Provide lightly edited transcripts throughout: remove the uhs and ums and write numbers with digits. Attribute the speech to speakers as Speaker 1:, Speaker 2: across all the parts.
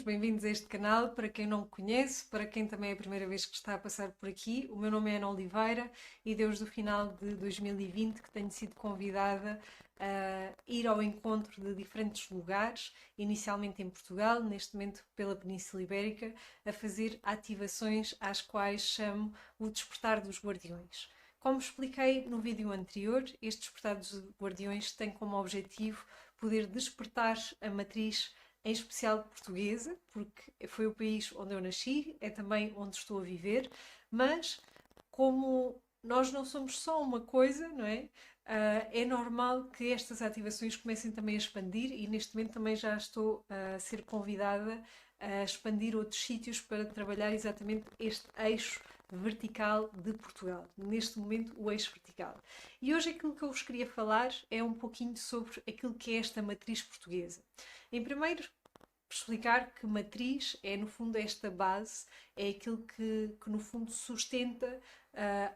Speaker 1: todos, bem-vindos a este canal. Para quem não me conhece, para quem também é a primeira vez que está a passar por aqui, o meu nome é Ana Oliveira e desde o final de 2020 que tenho sido convidada a ir ao encontro de diferentes lugares, inicialmente em Portugal, neste momento pela Península Ibérica, a fazer ativações às quais chamo o Despertar dos Guardiões. Como expliquei no vídeo anterior, este Despertar dos Guardiões tem como objetivo poder despertar a matriz em especial portuguesa, porque foi o país onde eu nasci, é também onde estou a viver, mas como nós não somos só uma coisa, não é? É normal que estas ativações comecem também a expandir e neste momento também já estou a ser convidada a expandir outros sítios para trabalhar exatamente este eixo vertical de Portugal. Neste momento, o eixo vertical. E hoje aquilo que eu vos queria falar é um pouquinho sobre aquilo que é esta matriz portuguesa. Em primeiro, explicar que matriz é, no fundo, esta base, é aquilo que no fundo, sustenta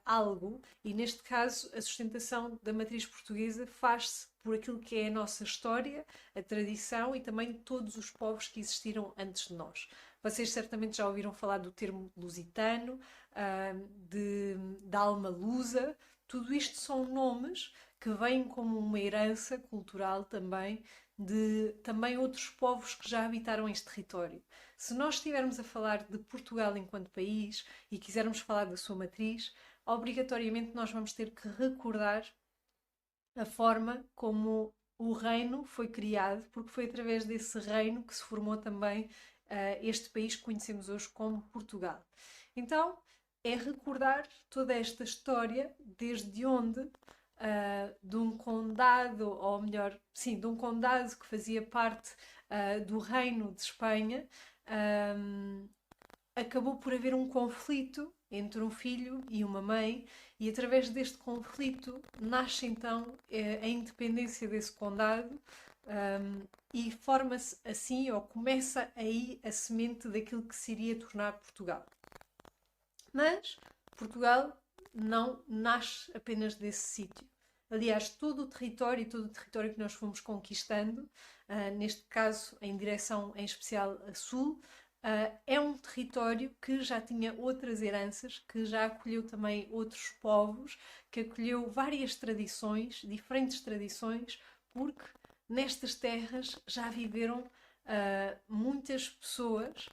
Speaker 1: algo, e neste caso, a sustentação da matriz portuguesa faz-se por aquilo que é a nossa história, a tradição e também todos os povos que existiram antes de nós. Vocês certamente já ouviram falar do termo lusitano, da alma lusa. Tudo isto são nomes que vêm como uma herança cultural também de também outros povos que já habitaram este território. Se nós estivermos a falar de Portugal enquanto país e quisermos falar da sua matriz, obrigatoriamente nós vamos ter que recordar a forma como o reino foi criado, porque foi através desse reino que se formou também este país que conhecemos hoje como Portugal. Então, é recordar toda esta história, desde onde de um condado, ou melhor, sim, de um condado que fazia parte do Reino de Espanha, acabou por haver um conflito entre um filho e uma mãe, e através deste conflito nasce então a independência desse condado. E forma-se assim, ou começa aí a semente daquilo que se iria tornar Portugal. Mas Portugal não nasce apenas desse sítio. Aliás, todo o território e todo o território que nós fomos conquistando, neste caso em direção em especial a sul, é um território que já tinha outras heranças, que já acolheu também outros povos, que acolheu várias tradições, diferentes tradições, porque nestas terras já viveram muitas pessoas,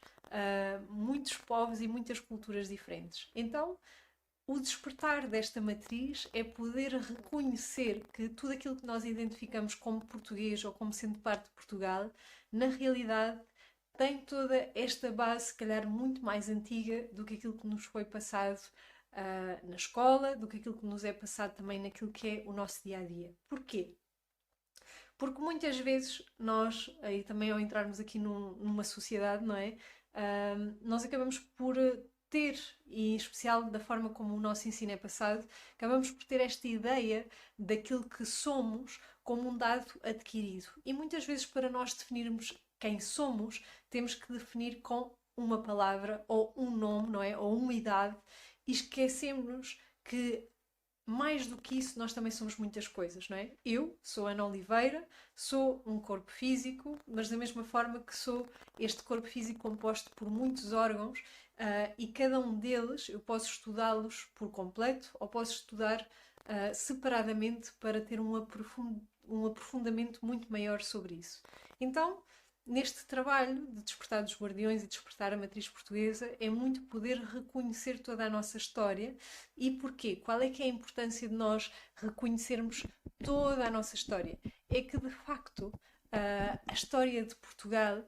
Speaker 1: muitos povos e muitas culturas diferentes. Então, o despertar desta matriz é poder reconhecer que tudo aquilo que nós identificamos como português ou como sendo parte de Portugal, na realidade tem toda esta base, se calhar muito mais antiga do que aquilo que nos foi passado na escola, do que aquilo que nos é passado também naquilo que é o nosso dia a dia. Porquê? Porque muitas vezes nós, aí também ao entrarmos aqui numa sociedade, não é? Nós acabamos por ter, e em especial da forma como o nosso ensino é passado, acabamos por ter esta ideia daquilo que somos como um dado adquirido. E muitas vezes, para nós definirmos quem somos, temos que definir com uma palavra ou um nome, não é? Ou uma idade, e esquecemos que mais do que isso, nós também somos muitas coisas, não é? Eu sou Ana Oliveira, sou um corpo físico, mas da mesma forma que sou este corpo físico composto por muitos órgãos e cada um deles eu posso estudá-los por completo ou posso estudar separadamente para ter um aprofundamento muito maior sobre isso. Então, neste trabalho de despertar dos guardiões e despertar a matriz portuguesa, é muito poder reconhecer toda a nossa história. E porquê? Qual é que é a importância de nós reconhecermos toda a nossa história? É que, de facto, a história de Portugal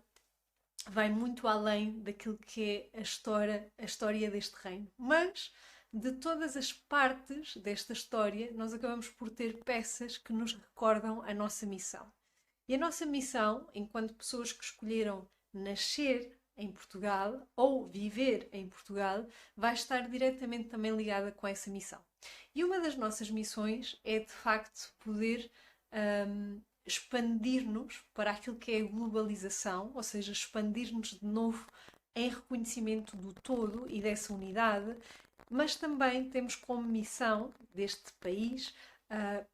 Speaker 1: vai muito além daquilo que é a história deste reino. Mas, de todas as partes desta história, nós acabamos por ter peças que nos recordam a nossa missão. E a nossa missão, enquanto pessoas que escolheram nascer em Portugal ou viver em Portugal, vai estar diretamente também ligada com essa missão. E uma das nossas missões é, de facto, poder expandir-nos para aquilo que é a globalização, ou seja, expandir-nos de novo em reconhecimento do todo e dessa unidade, mas também temos como missão deste país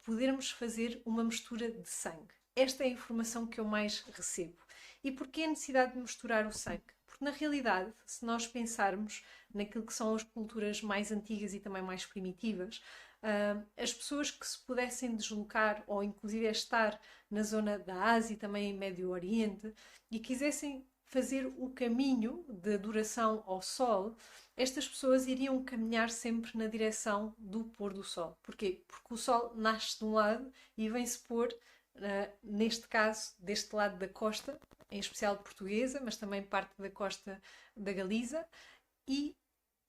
Speaker 1: podermos fazer uma mistura de sangue. Esta é a informação que eu mais recebo. E porquê a necessidade de misturar o sangue? Porque na realidade, se nós pensarmos naquilo que são as culturas mais antigas e também mais primitivas, as pessoas que se pudessem deslocar ou inclusive estar na zona da Ásia e também em Médio Oriente e quisessem fazer o caminho de adoração ao Sol, estas pessoas iriam caminhar sempre na direção do pôr do Sol. Porquê? Porque o Sol nasce de um lado e vem-se pôr, neste caso, deste lado da costa, em especial portuguesa, mas também parte da costa da Galiza, e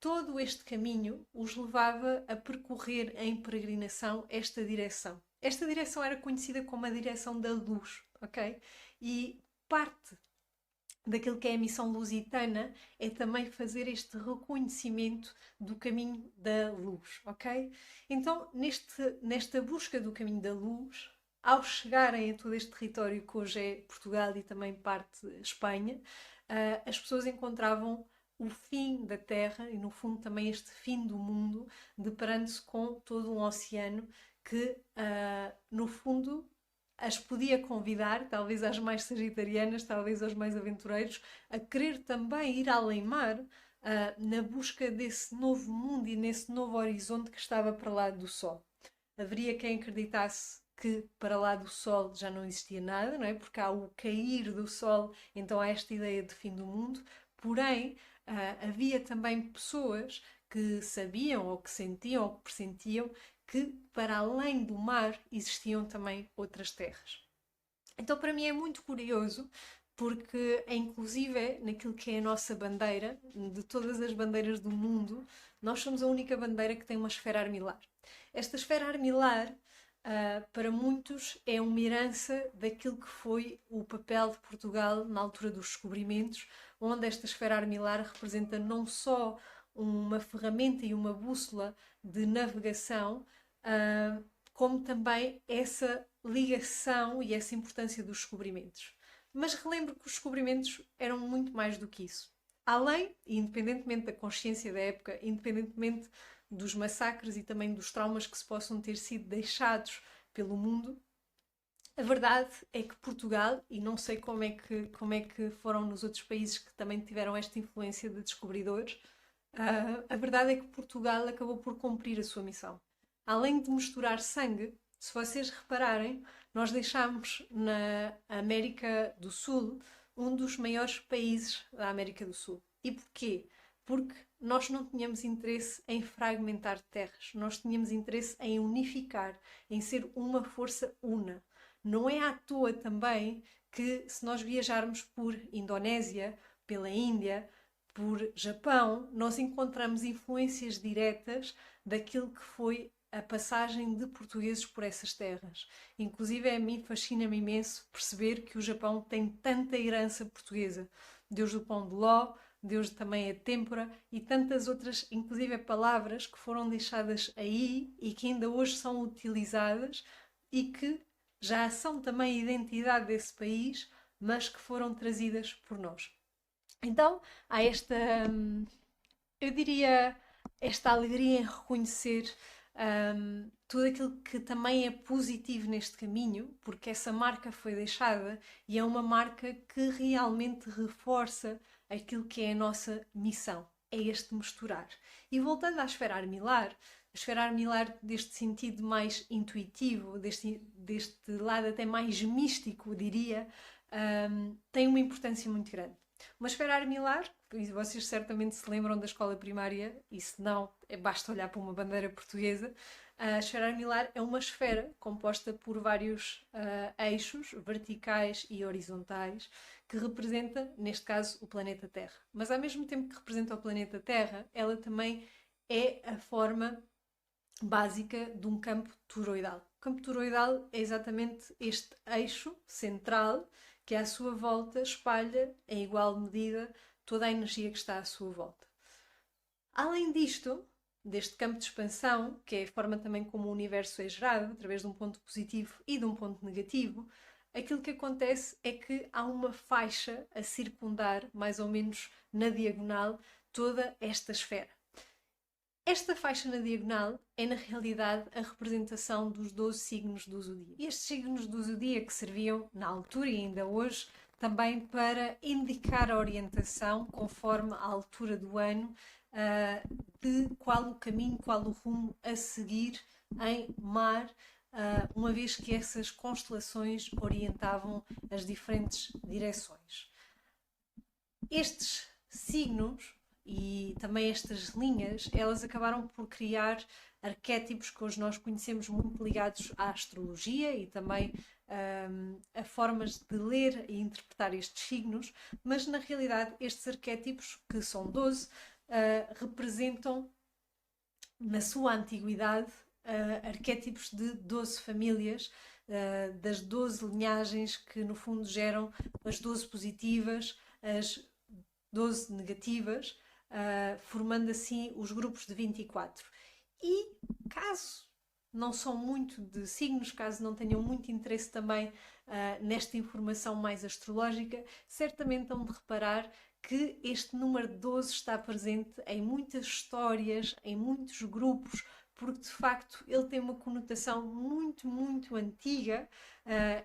Speaker 1: todo este caminho os levava a percorrer em peregrinação esta direção. Esta direção era conhecida como a direção da luz, ok? E parte daquilo que é a missão lusitana é também fazer este reconhecimento do caminho da luz, ok? Então, nesta busca do caminho da luz, ao chegarem a todo este território que hoje é Portugal e também parte Espanha, as pessoas encontravam o fim da Terra e, no fundo, também este fim do mundo, deparando-se com todo um oceano que, no fundo, as podia convidar, talvez às mais sagitarianas, talvez aos mais aventureiros, a querer também ir além mar, na busca desse novo mundo e nesse novo horizonte que estava para lá do Sol. Haveria quem acreditasse que para lá do Sol já não existia nada, não é? Porque há o cair do Sol, então há esta ideia de fim do mundo. Porém, havia também pessoas que sabiam ou que sentiam ou que pressentiam que para além do mar existiam também outras terras. Então, para mim é muito curioso porque, inclusive, naquilo que é a nossa bandeira, de todas as bandeiras do mundo, nós somos a única bandeira que tem uma esfera armilar. Esta esfera armilar, para muitos, é uma herança daquilo que foi o papel de Portugal na altura dos descobrimentos, onde esta esfera armilar representa não só uma ferramenta e uma bússola de navegação, como também essa ligação e essa importância dos descobrimentos. Mas relembro que os descobrimentos eram muito mais do que isso. Além, e independentemente da consciência da época, independentemente dos massacres e também dos traumas que se possam ter sido deixados pelo mundo, a verdade é que Portugal, e não sei como é que foram nos outros países que também tiveram esta influência de descobridores, a verdade é que Portugal acabou por cumprir a sua missão. Além de misturar sangue, se vocês repararem, nós deixámos na América do Sul um dos maiores países da América do Sul. E porquê? Porque nós não tínhamos interesse em fragmentar terras, nós tínhamos interesse em unificar, em ser uma força una. Não é à toa também que, se nós viajarmos por Indonésia, pela Índia, por Japão, nós encontramos influências diretas daquilo que foi a passagem de portugueses por essas terras. Inclusive, a mim fascina-me imenso perceber que o Japão tem tanta herança portuguesa. Deus do pão de ló, Deus também a têmpora e tantas outras, inclusive palavras que foram deixadas aí e que ainda hoje são utilizadas e que já são também a identidade desse país, mas que foram trazidas por nós. Então, há esta, eu diria, esta alegria em reconhecer tudo aquilo que também é positivo neste caminho, porque essa marca foi deixada e é uma marca que realmente reforça aquilo que é a nossa missão, é este misturar. E voltando à esfera armilar, a esfera armilar deste sentido mais intuitivo, deste lado até mais místico, diria, tem uma importância muito grande. Uma esfera armilar, vocês certamente se lembram da escola primária, e se não, basta olhar para uma bandeira portuguesa. A esfera armilar é uma esfera composta por vários eixos verticais e horizontais que representa, neste caso, o planeta Terra. Mas ao mesmo tempo que representa o planeta Terra, ela também é a forma básica de um campo toroidal. O campo toroidal é exatamente este eixo central que à sua volta espalha em igual medida toda a energia que está à sua volta. Além disto, deste campo de expansão, que é a forma também como o universo é gerado, através de um ponto positivo e de um ponto negativo, aquilo que acontece é que há uma faixa a circundar, mais ou menos na diagonal, toda esta esfera. Esta faixa na diagonal é, na realidade, a representação dos 12 signos do zodíaco. Estes signos do zodíaco serviam, na altura e ainda hoje, também para indicar a orientação, conforme a altura do ano, de qual o caminho, qual o rumo a seguir em mar, uma vez que essas constelações orientavam as diferentes direções. Estes signos e também estas linhas, elas acabaram por criar arquétipos que hoje nós conhecemos muito ligados à astrologia e também a formas de ler e interpretar estes signos, mas na realidade estes arquétipos, que são 12, representam na sua antiguidade arquétipos de 12 famílias, das 12 linhagens que no fundo geram as 12 positivas, as 12 negativas, formando assim os grupos de 24. E caso não são muito de signos, caso não tenham muito interesse também nesta informação mais astrológica, certamente hão de reparar que este número 12 está presente em muitas histórias, em muitos grupos, porque de facto ele tem uma conotação muito, muito antiga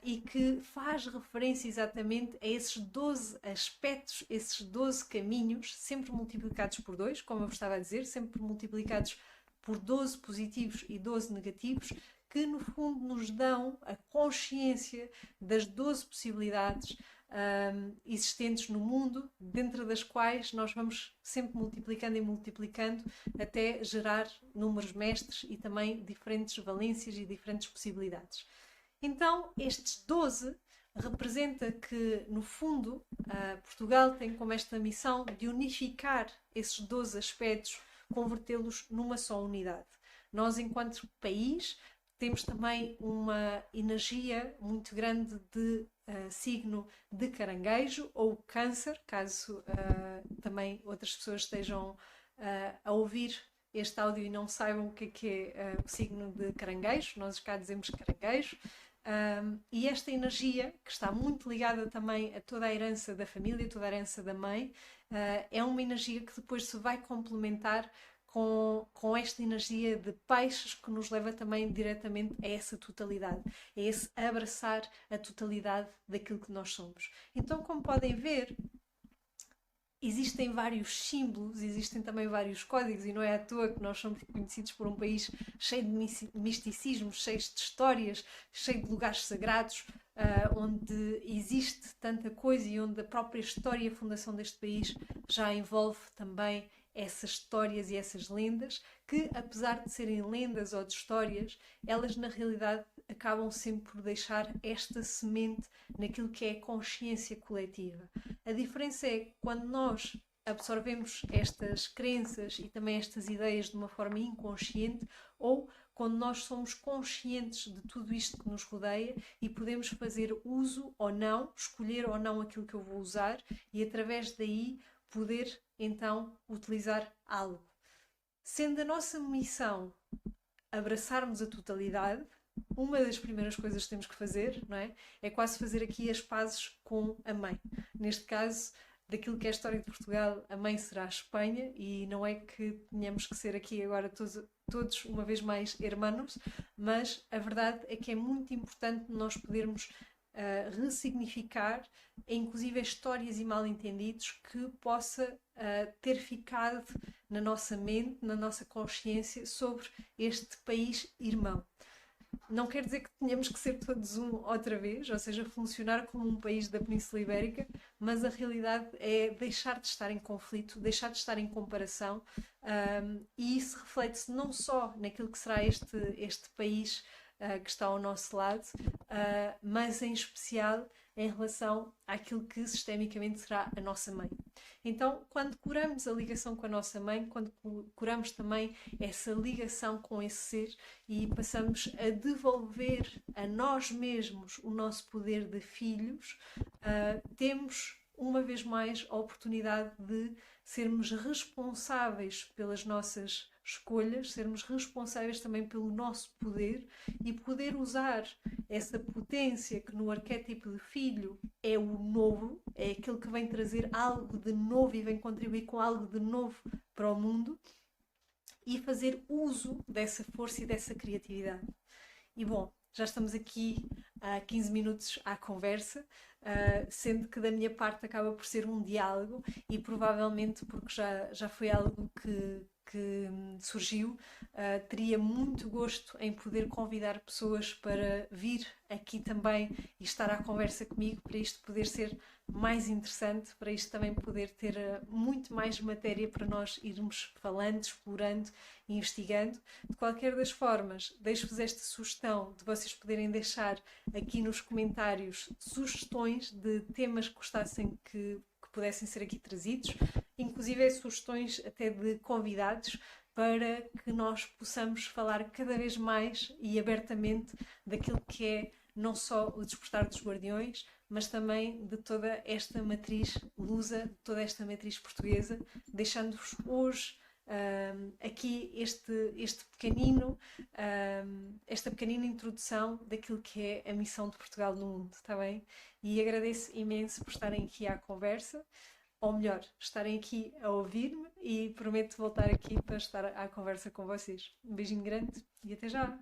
Speaker 1: e que faz referência exatamente a esses 12 aspectos, esses 12 caminhos, sempre multiplicados por 2, como eu estava a dizer, sempre multiplicados por 12 positivos e 12 negativos, que no fundo nos dão a consciência das 12 possibilidades existentes no mundo, dentro das quais nós vamos sempre multiplicando e multiplicando até gerar números mestres e também diferentes valências e diferentes possibilidades. Então, estes 12 representa que, no fundo, Portugal tem como esta missão de unificar esses 12 aspectos, convertê-los numa só unidade. Nós, enquanto país, temos também uma energia muito grande de signo de caranguejo ou câncer, caso também outras pessoas estejam a ouvir este áudio e não saibam o que é o signo de caranguejo. Nós cá dizemos caranguejo. E esta energia, que está muito ligada também a toda a herança da família, toda a herança da mãe, é uma energia que depois se vai complementar com esta energia de peixes, que nos leva também diretamente a essa totalidade, a esse abraçar a totalidade daquilo que nós somos. Então, como podem ver, existem vários símbolos, existem também vários códigos, e não é à toa que nós somos conhecidos por um país cheio de misticismo, cheio de histórias, cheio de lugares sagrados, onde existe tanta coisa e onde a própria história e a fundação deste país já envolve também essas histórias e essas lendas, que apesar de serem lendas ou de histórias, elas na realidade acabam sempre por deixar esta semente naquilo que é a consciência coletiva. A diferença é quando nós absorvemos estas crenças e também estas ideias de uma forma inconsciente, ou quando nós somos conscientes de tudo isto que nos rodeia e podemos fazer uso ou não, escolher ou não aquilo que eu vou usar e através daí poder então utilizar algo. Sendo a nossa missão abraçarmos a totalidade, uma das primeiras coisas que temos que fazer, não é? É quase fazer aqui as pazes com a mãe. Neste caso, daquilo que é a história de Portugal, a mãe será a Espanha, e não é que tenhamos que ser aqui agora todos uma vez mais hermanos, mas a verdade é que é muito importante nós podermos ressignificar, inclusive histórias e mal-entendidos que possa ter ficado na nossa mente, na nossa consciência sobre este país irmão. Não quer dizer que tenhamos que ser todos um outra vez, ou seja, funcionar como um país da Península Ibérica, mas a realidade é deixar de estar em conflito, deixar de estar em comparação, e isso reflete-se não só naquilo que será este país que está ao nosso lado, mas em especial em relação àquilo que sistemicamente será a nossa mãe. Então, quando curamos a ligação com a nossa mãe, quando curamos também essa ligação com esse ser e passamos a devolver a nós mesmos o nosso poder de filhos, temos uma vez mais a oportunidade de sermos responsáveis pelas nossas escolhas, sermos responsáveis também pelo nosso poder e poder usar essa potência que no arquétipo de filho é o novo, é aquele que vem trazer algo de novo e vem contribuir com algo de novo para o mundo, e fazer uso dessa força e dessa criatividade. E bom, já estamos aqui há 15 minutos à conversa, sendo que da minha parte acaba por ser um diálogo e provavelmente porque já foi algo que surgiu, teria muito gosto em poder convidar pessoas para vir aqui também e estar à conversa comigo, para isto poder ser mais interessante, para isto também poder ter muito mais matéria para nós irmos falando, explorando e investigando. De qualquer das formas, deixo-vos esta sugestão de vocês poderem deixar aqui nos comentários sugestões de temas que gostassem que pudessem ser aqui trazidos, inclusive sugestões até de convidados, para que nós possamos falar cada vez mais e abertamente daquilo que é não só o Despertar dos Guardiões, mas também de toda esta matriz lusa, de toda esta matriz portuguesa, deixando-vos hoje aqui este pequenino, esta pequenina introdução daquilo que é a missão de Portugal no mundo, está bem? E agradeço imenso por estarem aqui à conversa, ou melhor, estarem aqui a ouvir-me, e prometo voltar aqui para estar à conversa com vocês. Um beijinho grande e até já!